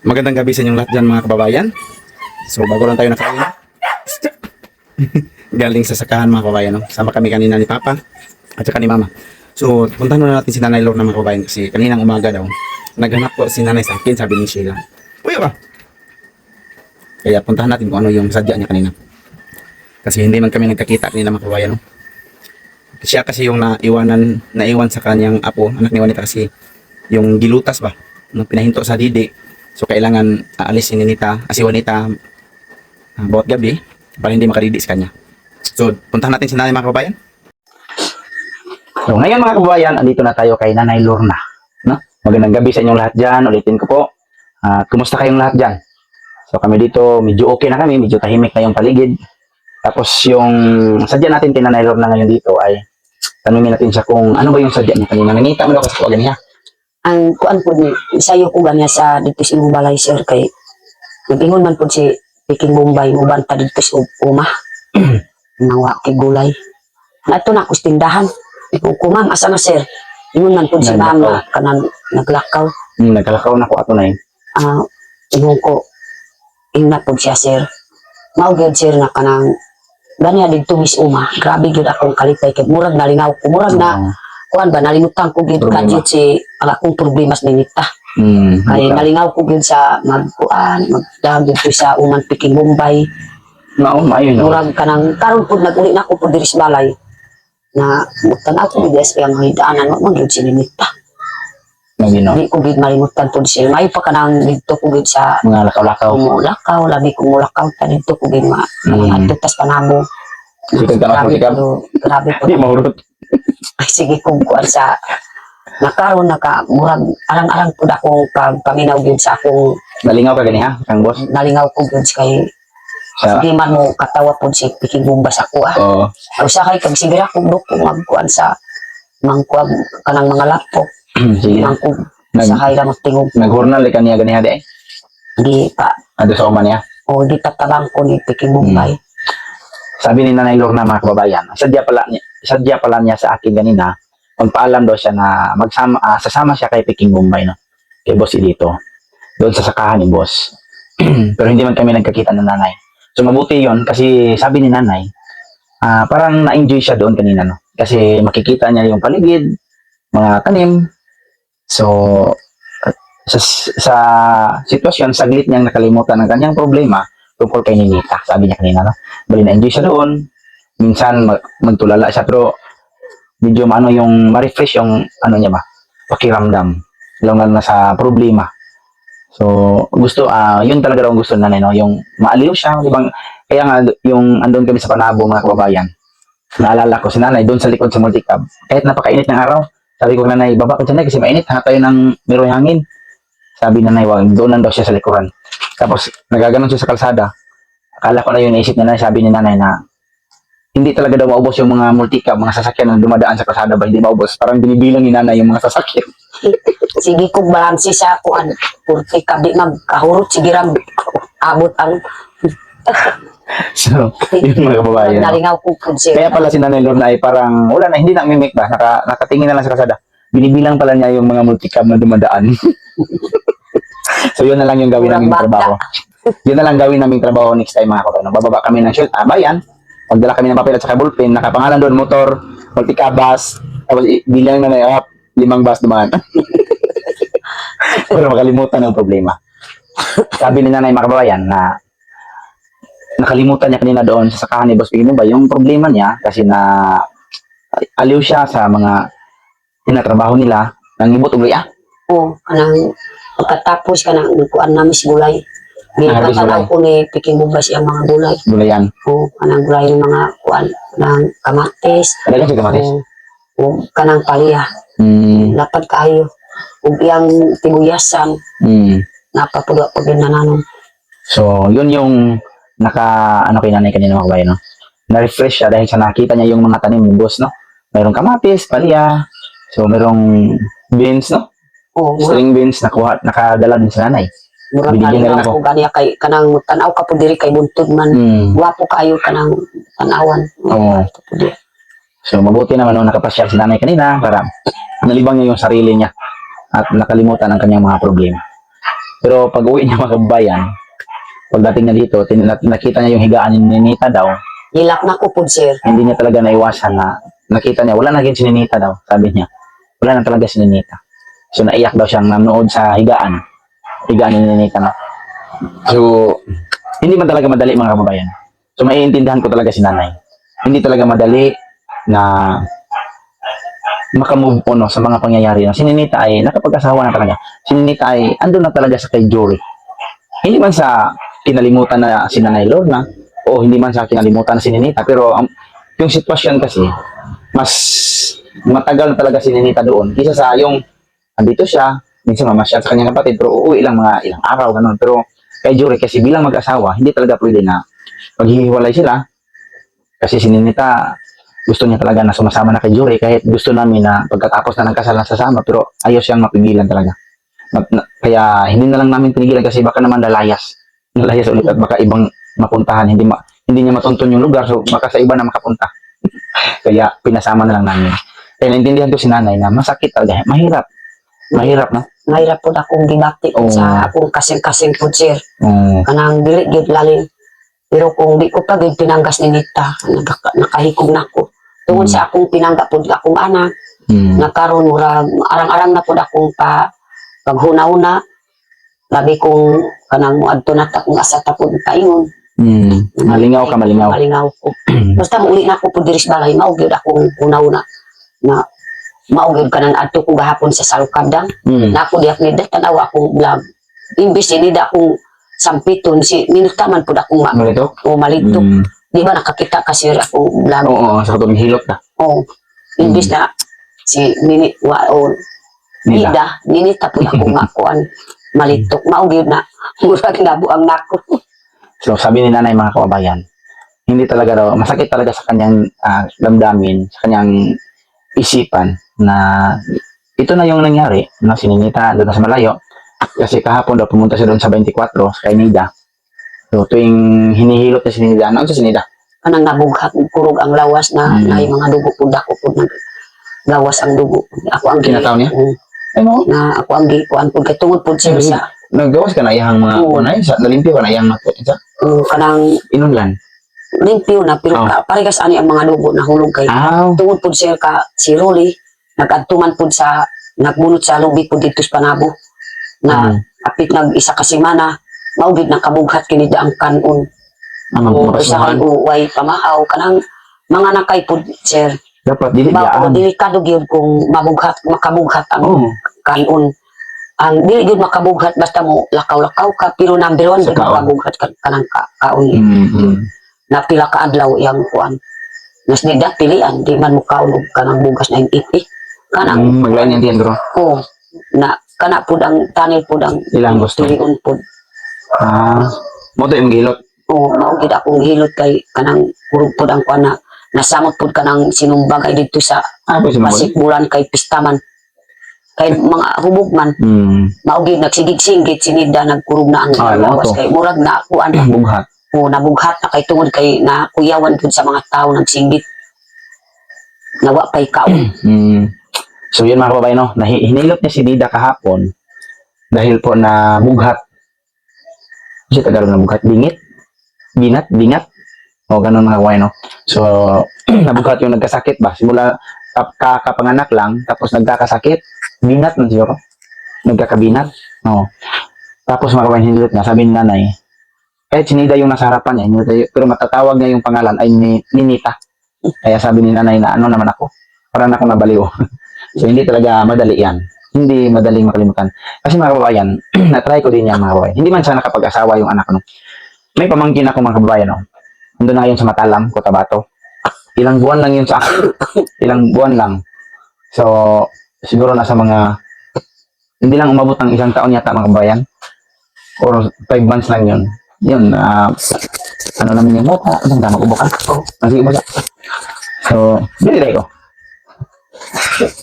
Magandang gabi sa inyong lahat dyan mga kababayan. So bago lang tayo nakain. Galing sa sakahan mga kababayan. No? Sama kami kanina ni Papa at saka ni Mama. So puntahan muna natin si Nanay Lorna mga kababayan kasi kaninang umaga daw naghanap po si Nanay sa akin, sabi ni Sheila. Uy ba? Kaya puntahan natin kung ano yung sadya niya kanina. Kasi hindi man kami nagkakita kanina mga kababayan. No? Siya kasi yung naiwan sa kanyang apo, anak ni Juanita kasi yung gilutas ba? Nung pinahinto sa didi. So kailangan aalisin ni si Juanita bawat gabi para hindi makadidi sa kanya. So puntahan natin si Nanay mga kababayan. So ngayon mga kababayan, andito na tayo kay Nanay Lorna. No? Magandang gabi sa inyong lahat dyan. Ulitin ko po. Kumusta kayong lahat dyan? So kami dito, medyo okay na kami. Medyo tahimik na yung paligid. Tapos yung sadya natin kay Nanay Lorna ngayon dito ay tanungin natin siya kung ano ba yung sadya niya kanina. Nangita mo daw kasi po niya. Ang kuan po ni sayo ko ganya sa dito sa imong balay sir kay nabingon man po si Peking Bombay mo banta dito sa uma nawa kay gulay nato na ko tindahan ko ma'am asa na sir ingon man po si mama kanang naglakaw Nagkalakaw na ko ato na yun. ingon ko ingna po siya sir mao gyud sir na kanang ganya dito mis uma grabe gyud akong kalipay kay murag nalingaw ko murag na kuan ba nalimutan ko gyud kadyo si akong problema sa nita. Kay nalingaw ko gyud sa magkuan magdahon dito sa umang Peking Bombay. Maayon no. Murag kanang karon pud naguli na ko pud diri sa balay. Na mutan ako gyud sa mga hidaanan mo gyud si nita. Di ko gyud malimutan pud siya. May pa kanang dito ko gyud sa mga lakaw-lakaw. Lakaw labi ko mulakaw ta dito ko gyud mga tutas panabo. Grabe po. Di mahurot. Ay sige kung kuan sa nakaroon murag arang-arang pud akong paminaw gyud sa akong Nalingaw ka ganiha, kang boss? nalingaw ko gyud kay hindi man mo katawa pud si Peking Bombay sa ako. Oo. Usa kay kag sigira ko dok kung magkuan sa mangkuan kanang mga laptop. Sige. Mangkug sa kay ra magtingog. Naghurnal ka niya ganiha di. Di pa Ado sa uman niya. o di patabang ko ni Peking Bombay. Sabi ni Nanay Lorna mga kababayan, sadya pala niya sa akin kanina, magpaalam daw siya na sasama siya kay Peking Bombay, no? Kay boss dito. Doon sa sakahan ni boss. Pero hindi man kami nagkakita ng nanay. So mabuti yon kasi sabi ni nanay, parang na-enjoy siya doon kanina, no? Kasi makikita niya yung paligid, mga tanim. So sa sitwasyon, saglit niyang nakalimutan ng kanyang problema tungkol kay Ninita. Sabi niya kanina, no? Bali na-enjoy siya doon. Minsan magtulala siya pero medyo yung ma-refresh yung niya ba, pakiramdam. Lalo na sa problema. So, gusto, yun talaga daw gusto nanay, no? Yung maaliw siya, di ba? Kaya nga, yung andun kami sa Panabo, mga kababayan, naalala ko si nanay doon sa likod sa multicab. Kahit napakainit ng araw, sabi ko nanay, baba ko dyan kasi mainit, hangat tayo ng meron hangin. Sabi nanay, wag, doon lang daw siya sa likuran. Tapos, nagaganon siya sa kalsada. Akala ko na yun, naisip ni nanay, sabi ni nanay na, hindi talaga daw maubos yung mga multicab, mga sasakyan na dumadaan sa kalsada ba, hindi maubos. Parang binibilang ni nanay yung mga sasakyan. Sige kog balansi sa kuan. Purti kabi magkahurot sige ra abot ang So, yun mga kababayan. nalingaw ko pud siya. Kaya pala si Nanay Lorna ay parang, wala na, hindi na mimik ba? Nakatingin na lang sa kalsada. Binibilang pala niya yung mga multicab na dumadaan. So, yun na lang yung gawin naming trabaho. Yun na lang gawin naming trabaho next time mga kababayan. Bababa kami ng shield, bayan. Magdala kami ng papel at saka ballpen. Nakapangalan doon, motor, multicab bus. Tapos, bilang na 5 bus dumaan. Para makalimutan ng problema. Sabi ni Nanay mga kababayan na nakalimutan niya kanina doon sa sakahan ni Boss Peking Bombay yung problema niya kasi na aliw siya sa mga tinatrabaho nila ng ibot ugli Oo, kanang pagkatapos kanang kuan namin si gulay. Ginapatanaw ko ni Peking Bombay siyang mga gulay. Gulayan. Oo, kanang gulay ng mga kuan ng kamatis. Talagang si kamatis? Oo, kanang palya. Lapad kaayo. Ug iyang tibuyasan. Napapudo pag nananong. So, yun yung kay nanay kanina mga kabayan, no? Na-refresh siya dahil sa nakita niya yung mga tanim ng boss, no? Mayroong kamatis, palya. So, mayroong beans, no? Oo, string beans, nakadala din sa nanay. murag nalingaw ko ganiya kay kanang tanaw ka po diri kay buntod man. Guwapo kaayo kanang tanawan. Oo. So, mabuti naman nung nakapasyal si nanay kanina para nalibang niya yung sarili niya at nakalimutan ang kanyang mga problema. Pero pag uwi niya mga kababayan, pagdating niya dito, nakita niya yung higaan ni Ninita daw, Hilak na ko po, sir. hindi niya talaga naiwasan na nakita niya, wala na rin si Ninita daw, sabi niya. Wala na talaga si Ninita. So naiyak daw siyang nanood sa higaan ni Ninita na. So, hindi man talaga madali mga kababayan. So maiintindihan ko talaga si nanay. Hindi talaga madali na makamove on no, sa mga pangyayari na si Ninita ay nakapag-asawa na talaga. Si Ninita ay andun na talaga sa kay Jory. Hindi man sa kinalimutan na si Nanay Lorna o hindi man sa kinalimutan na si Ninita, pero yung sitwasyon kasi mas matagal na talaga si Ninita doon kaysa sa yung andito siya, minsan mamasyal sa kanyang kapatid pero uuwi lang mga ilang araw ganun. Pero kay Jory kasi bilang mag-asawa, hindi talaga pwede na maghihiwalay sila kasi si Ninita gusto niya talaga na sumasama na kay Jory kahit gusto namin na pagkatapos na ng kasal na sasama pero ayaw siyang mapigilan talaga. Kaya hindi na lang namin pinigilan kasi baka naman lalayas ulit at baka ibang mapuntahan, hindi niya matuntun yung lugar so baka sa iba na makapunta. Kaya pinasama na lang namin. Kaya naintindihan ko si nanay na masakit talaga, mahirap no. Mahirap po akong gibati Oo. sa akong kasing-kasing po, sir. Mm. Kanang dili gid lalim. Pero kung di ko pa gid pinanggas ni Nita, nakahikog na ko. Tungod sa akong pinangga po akong anak, nakaroon murag arang-arang na po akong paghuna-una. Labi kong kanang muadto na ta kung asa ta po kaingon. Malingaw ka, malingaw. Malingaw ko. Basta muuli na ko po diri sa balay, mao gyud akong una-una na mao gyud kanang adto ko gahapon sa Salukadang. Na ako diak ni tanawa akong vlog. Imbis ni akong sampiton si minutaman pud akong Malito? o malitok. Di ba nakakita kasi akong vlog? Oo, sa katulong hilot ka. Oo. Imbis na si Nini o Ninita pud ako nga kuan malitok. Mao gyud na murag nabuang nako. So sabi ni nanay mga kababayan, hindi talaga daw, masakit talaga sa kanyang damdamin, sa kanyang isipan na ito na yung nangyari na si Ninita doon na sa malayo. Kasi kahapon daw pumunta siya doon sa 24 sa kay Nida. So tuwing hinihilot niya si Nida, ano sa si Nida? Kanang nabughat kurog ang lawas na na mga dugo pud ako pud lawas ang dugo. Ako ang Kinataw niya? Ay mo? Na ako ang kuan pud kay tungod pud siya sa Naggawas ka na iyang mga kunay, sa nalimpyo ka na iyang mga sa kanang inunlan. limpyo na pero paregas ani ang mga dugo na hulog kay tungod pud siya ka si Rolly nag-adtuman pud sa nagbunot sa lubi pud dito sa Panabo na apit nag isa ka semana mao gid nakabughat kini ang kanon o usahay uway pamahaw kanang mga nakay pud sir dapat dili ba delikado gyud kung makabughat ang kanon ang dili gyud makabughat basta mo lakaw-lakaw ka pero number 1 gyud makabughat kanang kaon na pila ka adlaw yang kuan nas di pilian di man mo kaon og kanang bugas na ipit kanang maglain yan diyan bro na kana pud ang tanil pud ang ilang gusto pilion pud mo to yung gilot mao gid akong hilot kay kanang purog pud ang kuan na nasamot pud kanang sinumbag ay dito sa Pasikbulan kay pistaman kay mga hubog man mao gid nagsigig-sigig sinida nagkurog na ang lawas kay murag na kuan bughat nabughat na kay tungod kay na kuyawan pud sa mga tao nagsigit nawa pay kaon. So yun mga kababayan, no? Hinilot niya si Dida kahapon dahil po na bughat. Kasi Tagalog na bughat, bingat. O ganun mga kababayan, no? So nabughat yung nagkasakit ba? Simula kakapanganak lang, tapos nagkakasakit, binat man siguro. Nagkakabinat. No. Tapos mga kababayan, hinilot niya, sabi ni nanay, kahit si Nida yung nasa harapan niya, pero matatawag niya yung pangalan ay Ninita. Kaya sabi ni nanay na ano naman ako, parang ako nabaliw. So hindi talaga madali yan. Hindi madaling makalimutan. Kasi mga kababayan, na-try ko din yan mga kababayan. Hindi man siya nakapag-asawa yung anak ko. No? May pamangkin ako mga kababayan. No? Nandun na yun sa Matalam, Cotabato. Ilang buwan lang yun sa akin. Ilang buwan lang. So, siguro nasa mga, hindi lang umabot ng 1 taon yata mga kababayan. Or 5 months lang yun. Yun, ano naman yung mota, ang tama ko buka. Sige ba? So, binilay ko.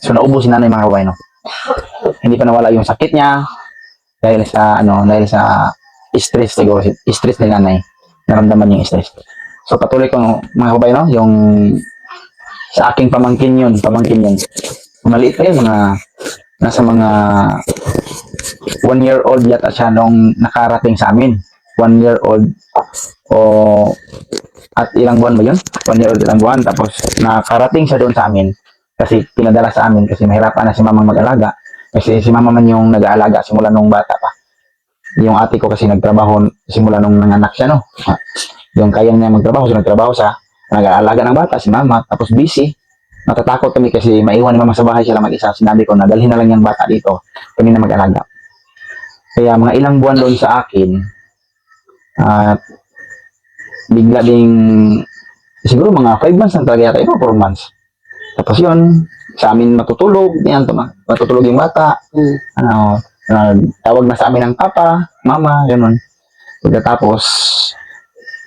So, naubos si nanay mga kababayan. No? Hindi pa nawala yung sakit niya dahil sa, stress siguro. Stress ni nanay. Naramdaman yung stress. So, patuloy ko mga kababayan, no? Yung sa aking pamangkin yun. Maliit pa yun, nasa mga 1 year old yata siya nung nakarating sa amin. 1 year old o at ilang buwan ba yun? 1 year old ilang buwan. Tapos nakarating siya doon sa amin kasi pinadala sa amin kasi mahirapan na si mamang mag-alaga. Kasi si mama man yung nag-aalaga simula nung bata pa. Yung ate ko kasi nagtrabaho simula nung nanganak siya, no? Yung kaya niya magtrabaho, so nagtrabaho siya. Nag-aalaga ng bata, si mama. Tapos busy. Natatakot kami kasi maiwan ni mama sa bahay siya lang mag-isa. Sinabi ko na dalhin na lang yung bata dito. Kami na mag-alaga. Kaya mga ilang buwan doon sa akin, at bigla ding, siguro mga 5 months lang talaga yata ito, 4 months. Tapos yun, sa amin matutulog, yan, matutulog yung bata. Ano, tawag na sa amin ng papa, mama, gano'n. Pagkatapos,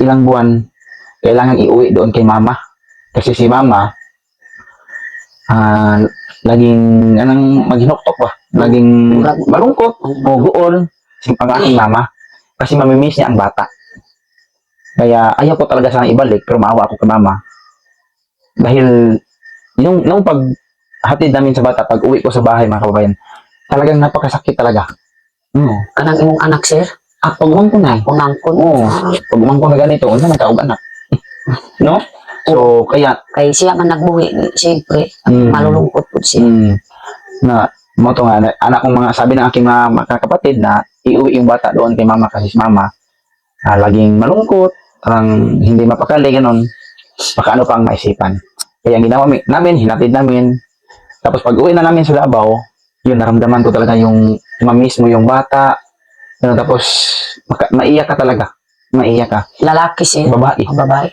ilang buwan, kailangan iuwi doon kay mama. Kasi si mama, laging, maghinoktok ba? Laging malungkot, o guol, si pang-aking mama. Kasi mamimiss niya ang bata. Kaya ayaw ko talaga sana ibalik, pero maawa ako kay mama. Dahil, nung paghatid namin sa bata, pag uwi ko sa bahay, mga kababayan, talagang napakasakit talaga. Kanang imong anak, sir? Pag-umangkon na. Pangangkon. Oo, pag-umangkon na ganito, unsa man kaog anak. No? So, kaya, Kay siya man nagbuhi, siyempre, malulungkot po siya. na mo to nga anak kong mga sabi ng aking mga kapatid na iuwi yung bata doon kay mama kasi si mama laging malungkot, parang hindi mapakali ganon, baka ano pa ang maisipan. Kaya ang ginawa namin, hinatid namin. Tapos pag uwi na namin sa Davao, yun naramdaman ko talaga yung mamiss mo yung bata. Tapos maiyak ka talaga. Maiyak ka. Lalaki siya. Babae. Babae.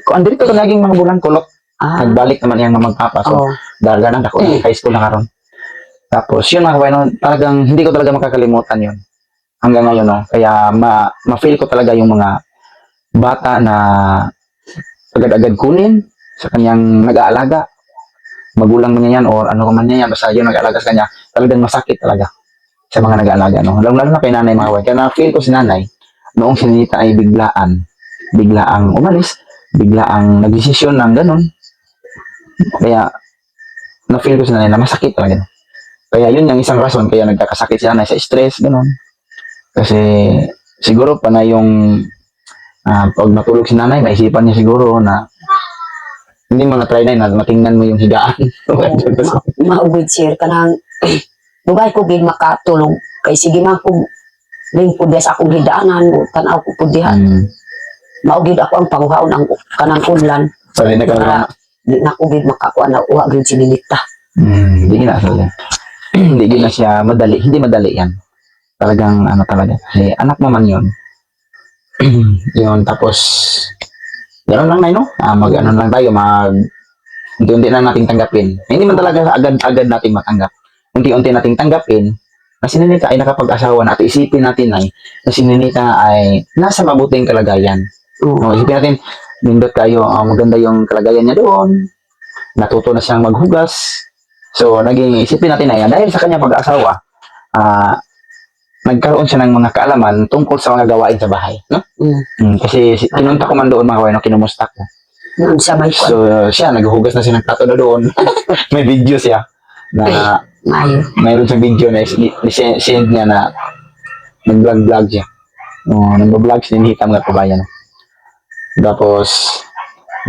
Kung andito ka laging mga bulan kulot. Nagbalik naman yung magpapa. So, dalaga na ako. High school na karon. Tapos, yun mga kabayan, talagang hindi ko talaga makakalimutan yun. Hanggang ngayon, no? Kaya, ma-feel ko talaga yung mga bata na agad-agad kunin sa kanyang nag-aalaga. Magulang mo niya yan or ano man niya yan. Basta yun nag-aalaga sa kanya. Talagang masakit talaga sa mga nag-aalaga, no? Lalo na kay nanay mga kabayan. Kaya na-feel ko si nanay noong sinita ay biglaang umalis, biglaang nagdesisyon ng ganun. Kaya, na-feel ko si nanay na masakit talaga. Kaya yun yung isang rason kaya nagkakasakit si nanay sa stress, gano'n. Kasi siguro pa na yung pag matulog si nanay, maisipan niya siguro na hindi mo na-try na matingnan mo yung higaan. Maugid, sir, kanang dugay ko gid makatulog. Kay sige man ko rin po sa akong hidaanan, tanaw ko po diha. Maugid ako ang panguhaon ang kanang kunlan. Sorry na ka. Di na ko gid makakuha na uwa gid sinilita. Hindi na talaga. Hindi na siya madali. Hindi madali yan. Talagang ano talaga. Kasi anak mo man yun. Yun, tapos gano'n lang na, no? Mag-ano lang tayo, unti-unti na nating tanggapin. Hindi man talaga agad-agad nating matanggap. Unti-unti nating tanggapin na si Ninita ay nakapag-asawa na at isipin natin ay na si Ninita ay nasa mabuting kalagayan. Isipin natin, nindot tayo, maganda yung kalagayan niya doon. Natuto na siyang maghugas. So, isipin natin na yan, dahil sa kanyang pag-aasawa, nagkaroon siya ng mga kaalaman tungkol sa mga gawain sa bahay. No? Kasi kinunta ko man doon mga kawain, kinumusta ko. So, siya, naghuhugas na siya ng plato na doon. May video siya na mayroon siyang video na send niya na nag-vlog siya. Nag-vlog siya, hinihita mga kabayan. Tapos,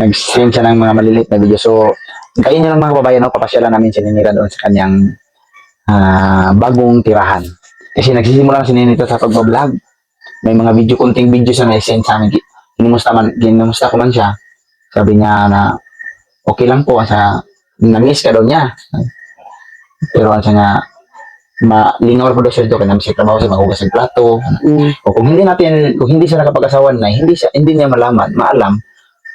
nag-send siya ng mga maliliit na video. So, kayo niya lang mga kababayan, papasyalan namin si Ninita doon sa kanyang bagong tirahan. Kasi nagsisimula na si Ninita sa pag-vlog. May mga video, kunting video siya na send sa amin. Kinumusta ko man siya. Sabi niya na okay lang po. Na-miss ka daw niya. Pero siya nga, malingaw po daw siya dito. Kaya siya trabaho siya, mahugas ng plato. O kung hindi siya nakapag-asawan na, hindi niya maalam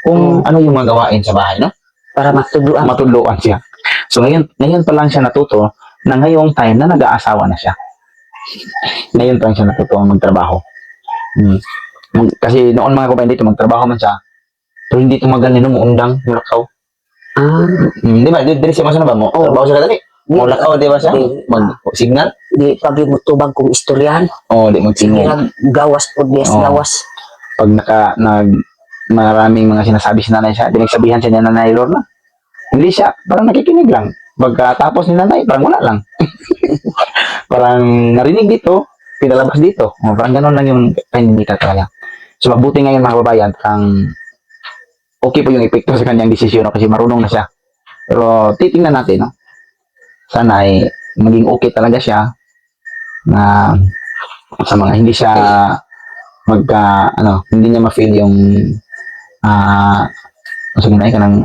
kung ano yung mga gawain sa bahay, no? Para matudluan siya. So ngayon pa lang siya natuto na ngayong time na nag-aasawa na siya. Ngayon pa lang siya natuto magtrabaho. Kasi noon mga kabayan dito, magtrabaho man siya. Pero hindi tumagal nila mo undang, mulakaw. Di ba? Dili siya masana ba mo? Trabaho siya kadali. Mulakaw, di ba siya? Mag-signal? Di pagi mo tubag kong istoryahan. Di mag-signal. Gawas po, gawas. Pag maraming mga sinasabi si nanay siya, dinagsabihan siya niya nanay Lorna. Hindi siya, parang nakikinig lang. Pagkatapos ni nanay, parang wala lang. parang narinig dito, pinalabas dito. O, parang ganun lang yung kay Ninita talaga. So, mabuti ngayon mga kababayan, parang okay po yung epekto sa kanyang desisyon no? Kasi marunong na siya. Pero titingnan natin, no? Sana ay maging okay talaga siya na sa mga hindi siya hindi niya ma-feel yung sabi na kanang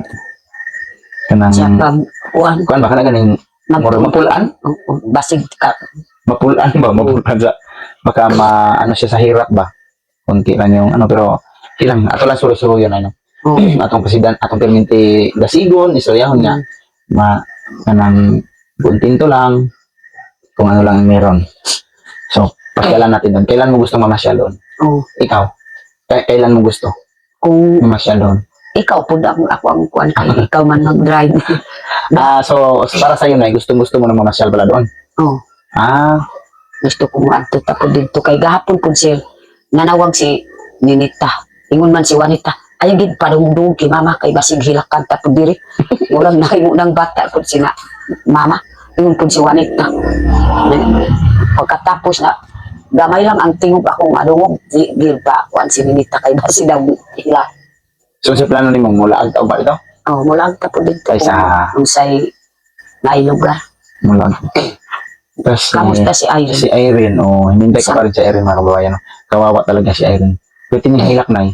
Siya pa, kuan, kuan ba kanang ganing mapulaan? basig ka. Mapulaan ba? Mapulaan sa baka siya sa hirap ba? Kunti lang yung pero ilang ato lang suro-suro yun Oh. atong president atong perminti gasigon istoryahon nga kanang buntin to lang kung ano lang meron. So, pagkailan natin doon. Kailan mo gusto mamasyal doon? Oh. Ikaw? Kailan mo gusto Kung mamasyal doon? ikaw po ako ang kuan kay ikaw man mag-drive. So para sa iyo na gusto mo na mamasyal pala doon. Oh. Gusto ko maadto ta po dito kay gahapon po sir nanawag si Ninita. Ingon man si Juanita. Ay gid padungdung kay mama kay basig hilakan ta po diri. Murag nahimo nang bata po sina mama. Ingon po si Juanita. Pagkatapos na gamay lang ang tingog ako madungog gil pa kuan si Ninita kay basig daw hila. So sa plano ni mong mula agtaw ba ito? Oh, mula ta po dito Ay, sa- kung say nailugar. Mula. Tapos Kamusta si Irene? si Irene, hinintay ko pa rin si Irene mga kababayan. No? Kawawa talaga si Irene. Pwede niya hilak na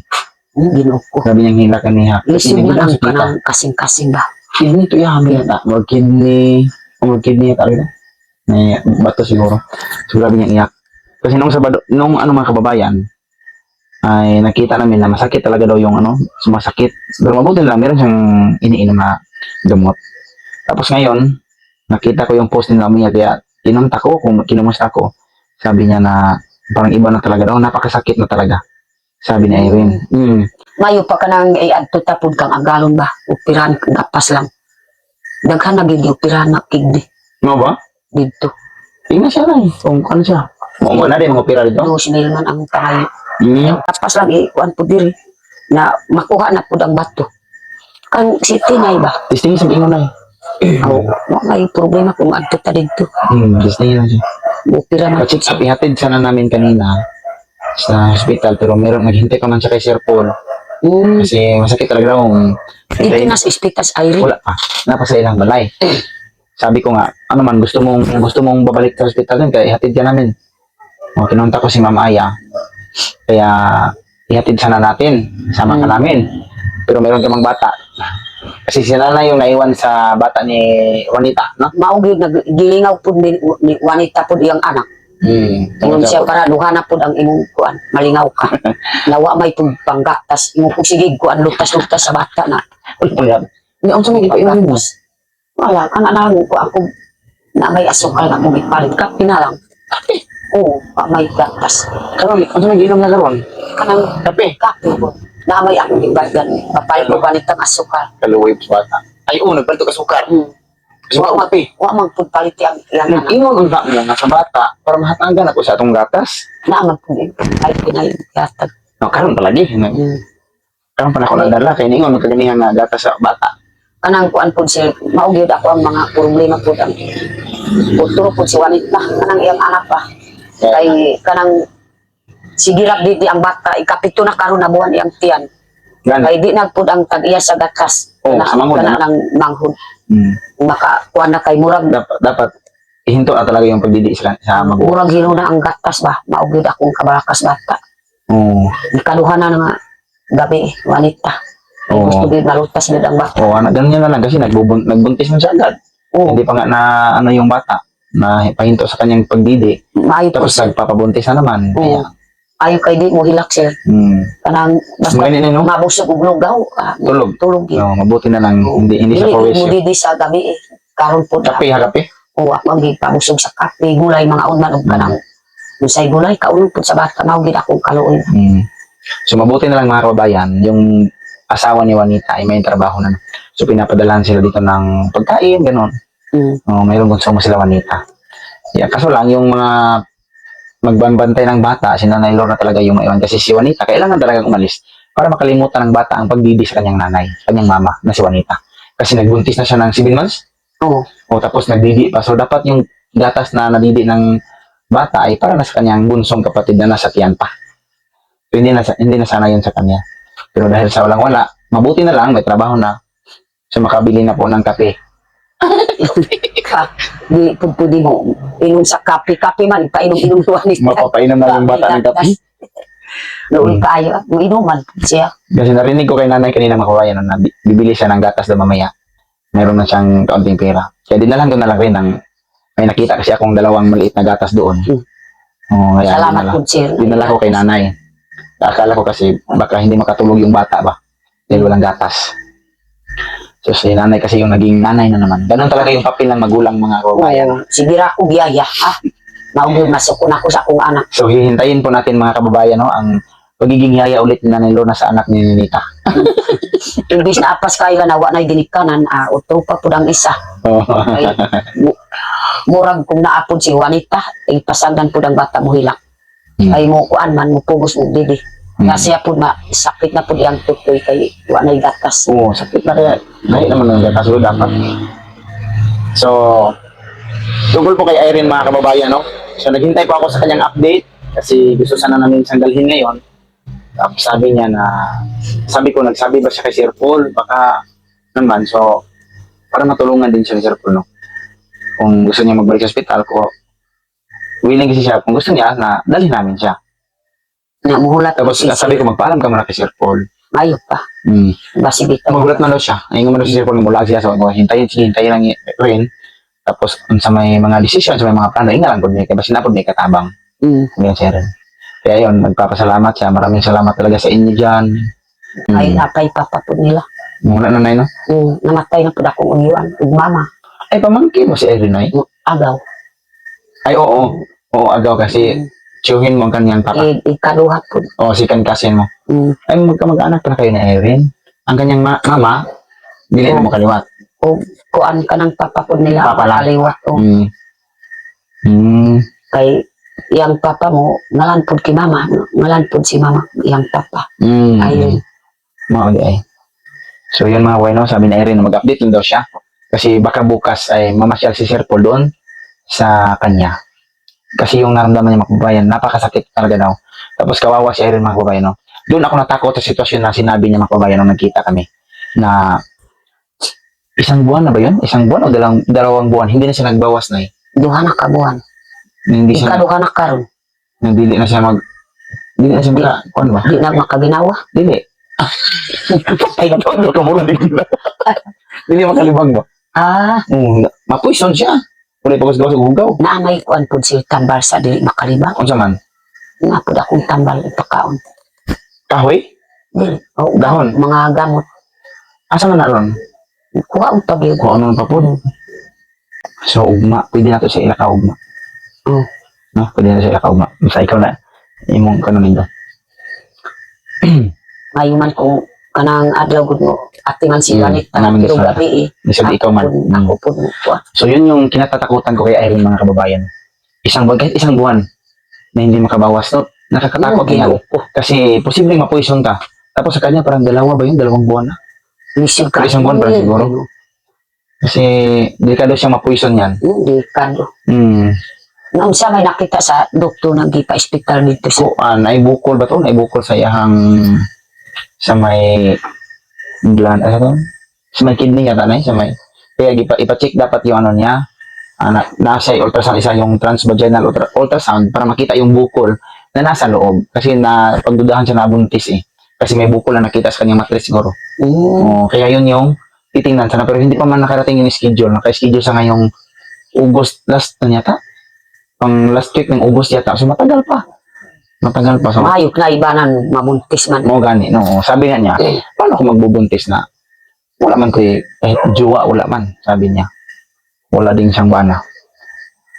Ginoo ko. Sabi niyang hilak ka niya. Lisod na lang ka ng kasing-kasing ba? Kidney to yan. More kidney talaga. May bato siguro. So grabe niyang iyak. Kasi nung Sabado, nung mga kababayan, ay nakita namin na masakit talaga daw yung sumasakit. Pero mabuti na lang, meron siyang iniinom na gamot. Tapos ngayon, nakita ko yung post nila niya, kaya kinunta ko kung kinumusta ko. Sabi niya na parang iba na talaga daw, napakasakit na talaga. Sabi ni Irene. Mayo pa ka nang adto tapod kang agalon ba? Upirahan kang gapas lang. Daghan na gid upirahan na kidney Ano ba? dito. Tingnan siya lang. Kung ano siya. Mo na din, mga opera dito. 2,000 man ang pangayo. Gapas lang kuan po diri na makuha na pud ang bato. Kang si Tinay ba? Testing sa ingon na. Wa may problema kung adto ta dito. Testing lang siya. Upira na Pa-check up, ihatid sana namin kanina sa hospital, pero meron, naghintay pa man siya kay Sir Paul. Kasi masakit talaga daw. Dito na sa ospital sa Irene. Wala pa. Napasa ilang balay. Sabi ko nga, gusto mong babalik sa hospital din, kaya ihatid ka namin. Kinunta ko si Ma'am Aya. Kaya ihatid sana natin. Sama ka namin. Pero meron kamang bata. Kasi si nanay yung naiwan sa bata ni Juanita, no? Maugid nagilingaw pud ni Juanita pud iyang anak. Ingon siya para duha na pud ang imong kuan, malingaw ka. Nawa may pud panggatas, imong pud sige kuan lutas-lutas sa bata na. Ni unsa may ipainom mo? Wala ka na lang ko ako na may asukal na kung ipalit ka pinalang. Oo, may gatas. Karon, unsa may inom na karon? Kanang Kape. kape po. Na may akong ibagan. Papalit ko ganit ang asukal. Kaluway sa bata. Ay, nagbalto ka sukar. Sukar Wa kape. wa man pud palit ang ilang anak. Nag-ingon unta mo nga sa bata para mahatagan ako sa atong gatas. Naaman po din. Ay pinay gatag. No, karon palagi. Karon pa na ako nadala kay ningon magkaganihan nga gatas sa bata. Kanang kuan po siya, maugid ako ang mga problema po ang puturo po si Juanita, kanang iyang anak pa. Kay kanang sigirap di ang bata, ikapito na karon na buwan iyang tiyan. Gan. Kay di nagpud ang tag-iya sa gatas. Sa manghod, kana ng manghod. Maka kuan na kay murag Dapat ihinto na talaga yung pagdidi sa maguwang. murag hino na ang gatas ba, maugid akong kabarakas bata. Ikaduha na nga gabi, Juanita. Gusto din malutas din ang bata. Ganyan na lang kasi nagbuntis man siya agad. Hindi pa nga na yung bata na pahinto sa kanyang pagdidi. Maayo po Tapos siya. nagpapabuntis na naman. Kaya, Ayaw kay di mo hilak sir. Kanang basta Ganyan, no? mabusog og lugaw. Tulog. Tulog yun. mabuti na lang. Hindi sa Dili mo prowisyo. di sa gabi eh. Karon po na. Kape. O ako ang gipabusog sa kape, gulay mga unman og kanang. Usay gulay kaulog po sa bata mao gid akong kaluoy. So mabuti na lang mga kababayan, yung asawa ni Juanita ay may trabaho na. So pinapadalahan sila dito ng pagkain, gano'n. Mayroong konsumo sila Juanita. Kaso lang yung mga magbabantay ng bata, si Nanay Lorna talaga yung maiwan. Kasi si Juanita, kailangan talaga umalis para makalimutan ng bata ang pagdidi sa kanyang nanay, kanyang mama na si Juanita. Kasi nagbuntis na siya ng 7 months. Tapos nagdidi pa. So dapat yung gatas na nadidi ng bata ay para na sa kanyang bunsong kapatid na nasa tiyan pa. So, hindi na sana yun sa kanya. Pero dahil sa walang wala, mabuti na lang, may trabaho na. So makabili na po ng kape. Di pwede mo inom sa kape man, painom-inom doon ni Mapapainom na yung bata ng kape. Noon tayo, inuman siya. Kasi narinig ko kay nanay kanina mga kabayan na bibili siya ng gatas daw mamaya. Meron na siyang kaunting pera. Kaya dinalahan ko na lang rin may nakita kasi akong dalawang maliit na gatas doon. Kaya Salamat po, sir. dinala ko kay nanay. Akala ko kasi baka hindi makatulog yung bata ba dahil walang gatas. So si nanay kasi yung naging nanay na naman. Ganun talaga yung papel ng magulang mga kababayan. Sige ako biyaya, ha? Maugod masukon ako sa akong anak. So hihintayin po natin mga kababayan ang pagiging yaya ulit ni Nanay Lorna sa anak ni Ninita. Imbis na apas kayo na wa na dinikanan, utro pa po ang isa. Ay, murag kung naapod si Juanita, ay pasagdan po ang bata mo hilak. Ay mo kuan man, mo pugos mo didi. Kasi po sakit na po diyang tutoy kay wa na gatas. Oo, sakit na kaya. Dahil naman ng gatas dapat. So, tungkol po kay Irene mga kababayan, no? So, naghintay po ako sa kanyang update kasi gusto sana namin siyang dalhin ngayon. Tapos sabi niya nagsabi ba siya kay Sir Paul? Baka naman, so, para matulungan din siya ni Sir Paul, no? Kung gusto niya magbalik sa hospital ko, willing kasi siya, kung gusto niya, na dalhin namin siya. Namuhulat Tapos sabi ko, magpaalam ka muna kay Sir Paul. Mayo pa. Basi dito. Magulat na daw siya. Ayun mo daw si Sir Paul, mula siya. So, hintayin lang rin. Tapos, sa may mga decision, sa may mga plano, ingalan ko niya. Kaya basin na po niya katabang. Ganyan siya rin. Kaya yun, nagpapasalamat siya. Maraming salamat talaga sa inyo dyan. Ay, napay papapod nila. Mula na no? Namatay na po akong uliwan. Mama. Ay, pamangkin mo si Irene, ay? Agaw. Ay, oo. Oo, agaw kasi tiyuhin mo ang kanyang papa. Ikaduhat po. Oo, si Kankasin mo. Ay, magkamag-anak pala kayo ni Irene. Ang kanyang mama, dili mo kaliwat. O kuan ka ng papapod nila. Papa lang. Kaliwat. Kay yang papa mo, ngalanpod ki mama. Ngalanpod si mama, yang papa. Ayun. Mga ay. So, yun mga bueno, sabi ni Irene, mag-update lang daw siya. Kasi baka bukas ay mamasyal si Sir Paul doon sa kanya. Kasi yung naramdaman niya mga kababayan, napakasakit talaga daw. Tapos kawawa si Irene mga kababayan, no? Doon ako natakot sa sitwasyon na sinabi niya mga kababayan nung nagkita kami. Na isang buwan na ba yun? Isang buwan o dalawang buwan? Hindi na siya nagbawas na eh. Duha na kabuhan. Hindi siya, Ikaduha na karon. dili na siya dili na siya ano ba? Di na makaginawa. Dili. Ay, natawag ka muna. Dili makalibang ba? Mapuison siya. Kulay pagkas-gawas sa hugaw. Naamay kuan po si tambal sa dili makalibang. Kung man? Napod akong tambal ipakaon. Kahoy? Dili. Dahon? Mga gamot. Asa man na ron? Kuha ang pag-iw. Kung ano pa po. So, ugma. Pwede na to sa ilaka ugma. No? Pwede na sa ilaka ugma. Basta ikaw na. Imong kanunin doon. Mayuman kung kanang adlaw gud mo atingan si Juanita naman pero sa- gabi Isa di ikaw man. ako po mo kuha. So, yun yung kinatatakutan ko kay Irene mga kababayan. Kahit isang buwan na hindi makabawas. No? Nakakatakot yan. Kasi posibleng mapoison ka. Tapos sa kanya parang dalawa ba yun? Dalawang buwan na. Isang ka. Isang buwan pa rin siguro. Kasi delikado siyang mapoison yan. Delikado. Noong sa may nakita sa doktor nang gipa-hospital dito sa So, naibukol ba to? Naibukol sa iyahang sa may gland, ano to? Sa may kidney yata na sa may. Kaya ipa-check dapat yung ano niya. Nasa ultrasound, isa yung transvaginal ultrasound para makita yung bukol na nasa loob. Kasi pagdudahan siya nabuntis eh. Kasi may bukol na nakita sa kanyang matris siguro. Kaya yun yung titingnan sana. Pero hindi pa man nakarating yung schedule. Naka-schedule sa ngayong August last na yata. Pang last week ng August yata. So matagal pa. So, mayok na ibanan mabuntis man. mo gani, no. Sabi nga niya, paano ako magbubuntis na? Wala man ko kahit jowa, wala man, sabi niya. Wala ding siyang bana.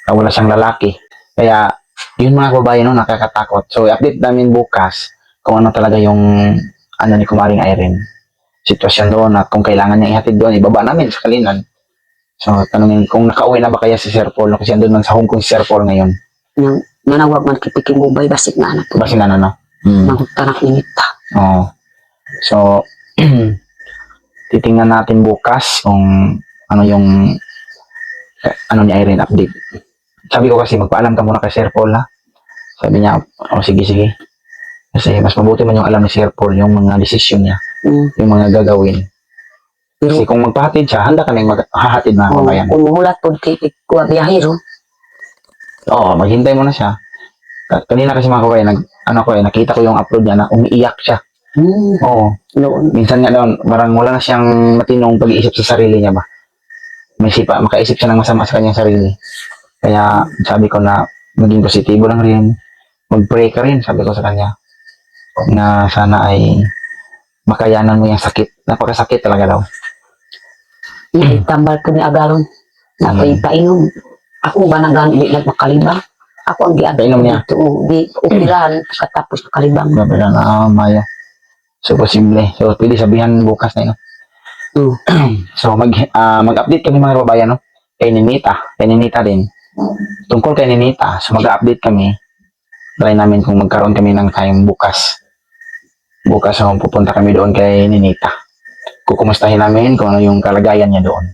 Wala siyang lalaki. Kaya, yun mga kababayan, no, nakakatakot. So, i-update namin bukas kung ano talaga yung ano ni Kumaring Irene. Sitwasyon doon at kung kailangan niya ihatid doon, ibaba namin sa Kalinan. So, tanungin kung nakauwi na ba kaya si Sir Paul, no? Kasi andun man sa Hong Kong si Sir Paul ngayon. Yung nanawag man kipiking mubay basik na anak. Basi na, no? Nangutanak ni Mita. Oo. So, titingnan natin bukas kung ano yung ano ni Irene update. sabi ko kasi magpaalam ka muna kay Sir Paul ha. Sabi niya, oh sige sige. Kasi mas mabuti man yung alam ni Sir Paul, yung mga desisyon niya, yung mga gagawin. Kasi Pero kung magpahatid siya, handa ka nang maghahatid mga kabayan. kung mulat po kay kuha biyahero. Oo, maghintay mo na siya. Kanina kasi mga kabayan, nakita ko yung upload niya na umiiyak siya. Oo. Noon. Minsan nga doon, parang wala na siyang matinong pag-iisip sa sarili niya ba. Makaisip siya ng masama sa kanyang sarili. Kaya sabi ko na maging positibo lang rin. Mag-pray ka rin, sabi ko sa kanya. Na sana ay makayanan mo yung sakit. Napakasakit talaga daw. Tambal ko ni Agaron. Na ako'y painom. Ako ba nagmakalibang? Ako ang Painom niya? dito. Di operahan katapos makalibang. Sabi lang na, Maya. So, posible. So, pwede sabihan bukas na yun. So, mag-update kami mga kababayan, no? Kay Ninita din. Tungkol kay Ninita, so mag-update kami. Try namin kung magkaroon kami ng time bukas. Bukas, so pupunta kami doon kay Ninita. Kukumustahin namin kung ano yung kalagayan niya doon.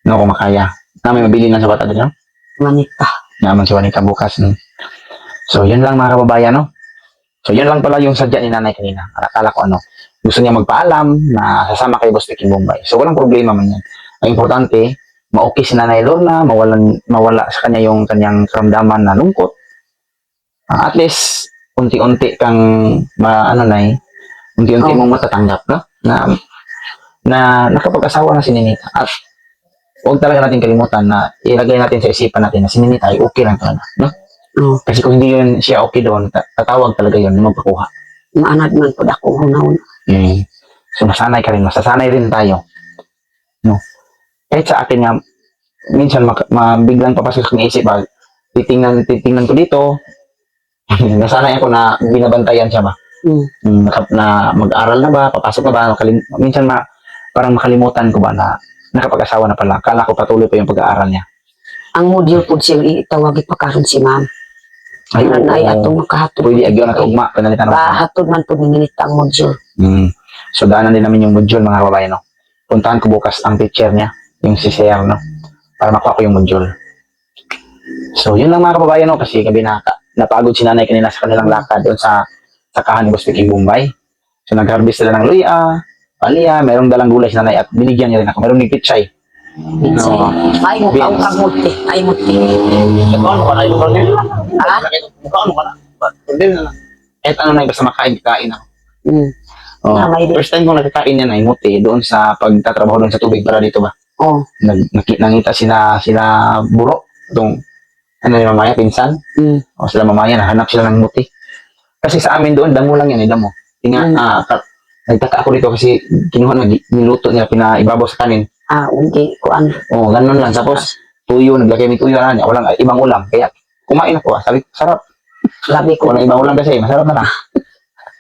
No, kung makaya. Namin mabili ng sabat agad, no? Manita. Naman si Juanita bukas. No? So, yun lang mga kababayan, no? So, yun lang pala yung sadya ni nanay kanina. Akala ko gusto niya magpaalam na sasama kay Boss Vicky Bombay. So, walang problema man yan. Ang importante, ma-okay si Nanay Lorna, mawala sa kanya yung kanyang karamdaman na lungkot. At least, unti-unti kang, unti-unti mong matatanggap, no? Na nakapag-asawa na si Ninita. At huwag talaga natin kalimutan na ilagay natin sa isipan natin na si Ninita ay okay lang talaga, no? Kasi kung hindi yun siya okay doon, tatawag talaga yun, magpakuha. Maanad man po ako hunaw. So, masanay ka rin. Masasanay rin tayo. No? Kahit sa akin nga, minsan biglang papasok sa isip, titingnan ko dito, nasanay ako na binabantayan siya ba? Na mag-aral na ba? Papasok na ba? Minsan parang makalimutan ko ba na nakapag-asawa na pala. Kala ko patuloy pa yung pag-aaral niya. Ang module po siya itawag ipakaroon si ma'am. Ay, Nanay atong makahatod. Pwede agyo na kaugma. Panalitan mo. Kahatod man po ninilita ang module. So, daanan din namin yung module, mga kababayan, no? Puntahan ko bukas ang teacher niya, yung si Sir, no? Para makuha ko yung module. So, yun lang mga kababayan, no? Kasi gabi napagod si nanay kanina sa kanilang lakad doon sa sakahan ni Boss Vicky Bombay. So, nag-harvest sila ng luya, palia, mayroong dalang gulay si nanay at binigyan niya rin ako. Mayroong nipitsay. No. Ay mo ka ang muti. Ay muti. Ano ka na? Ha? Ano ka na? Hindi na lang. Kahit ano na, basta makain ako. Oh, first time kong nakakain yan ay muti doon sa pagtatrabaho doon sa tubig para dito ba? Nangita sila Buro, itong yung mamaya, pinsan. O sila mamaya, nahanap sila ng muti. Kasi sa amin doon, damo lang yan, damo. Nagtaka ako dito kasi kinuha na, niluto nila, pinaibabaw sa kanin. Hindi ko ganun lang. Tapos, tuyo, naglagay may tuyo na niya. Walang ibang ulam. Kaya, kumain ako. Sabi, sarap. labi ko. Walang ibang ulam kasi, masarap na lang.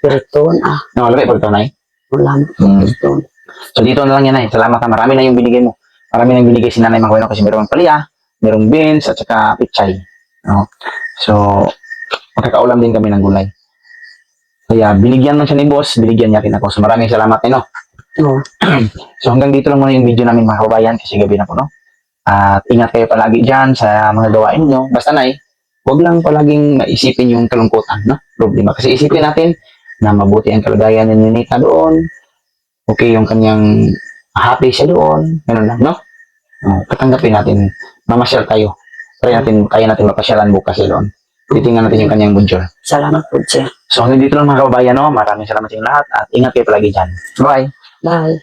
Piriton Labi po ito, Nay. ulam. Piriton. So, dito na lang yan, Nay. Salamat na. Marami na yung binigay mo. Marami na yung binigay si Nanay Makweno kasi mayroong palya, mayroong beans, at saka pichay. No? So, makakaulam din kami ng gulay. Kaya, binigyan mo siya ni Boss, binigyan niya rin ako. So, maraming salamat, no? So, hanggang dito lang muna yung video namin, mga kabayan, kasi gabi na po, no? At ingat kayo palagi dyan sa mga gawain nyo. Basta, Nay, huwag lang palaging maisipin yung kalungkutan, no? Problema. Kasi isipin natin na mabuti ang kalagayan ni Ninita doon. Okay, yung kanyang happy siya doon. Ganun lang, no? Patanggapin natin. Mamasyal tayo. Kaya natin mapasyalan bukas siya doon. Titingnan natin yung kanyang module. Salamat po, sir. So, hanggang dito lang mga kababayan, no? Maraming salamat sa inyo lahat at ingat kayo palagi dyan. Bye! Bye.